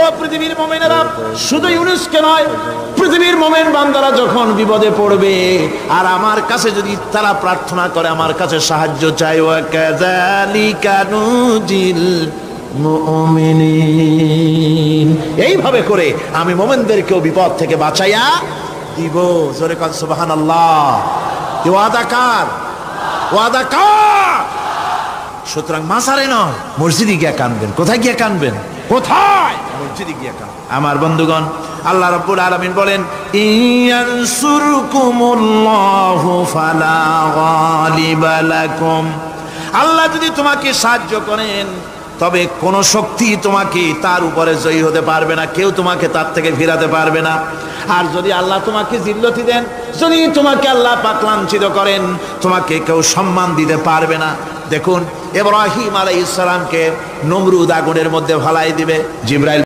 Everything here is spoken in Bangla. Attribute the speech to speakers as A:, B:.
A: ও পৃথিবীর মুমিনেরা, শুধু ইউনূসকে নয়, পৃথিবীর মুমিন বান্দারা যখন বিপদে পড়বে আর আমার কাছে যদি তারা প্রার্থনা করে, আমার কাছে সাহায্য চাই, ওয়া কাযালিকা নুজিল মুমিনিন, এইভাবে করে আমি মুমিনদেরকেও বিপদ থেকে বাঁচাইয়া দিব। জোরে কান সুবহানাল্লাহ। ওয়াদা কার? ওয়াদা কার? সুতরাং মাজারে নয়, মসজিদে গিয়ে কানবেন। কোথায় গিয়ে কানবেন? কোথায়? মসজিদে গিয়ে কানবেন। আমার বন্ধুগণ, আল্লাহ রাব্বুল আলামিন বলেন, ইয়ানসুরকুমুল্লাহু ফালা গালিবা লাকুম, আল্লাহ যদি তোমাকে সাহায্য করেন তবে কোন শক্তি তোমাকে তার উপরে জয়ী হতে পারবে না, কেউ তোমাকে তার থেকে ফিরাতে পারবে না। আর যদি আল্লাহ তোমাকে জিল্লতি দেন, যদি তোমাকে আল্লাহ পাক লাঞ্ছিত করেন, তোমাকে কেউ সম্মান দিতে পারবে না। দেখুন, ইব্রাহিম আলাইহিস সালামকে নমরুদ আগুনের মধ্যে ফালাই দিবে, জিবরাইল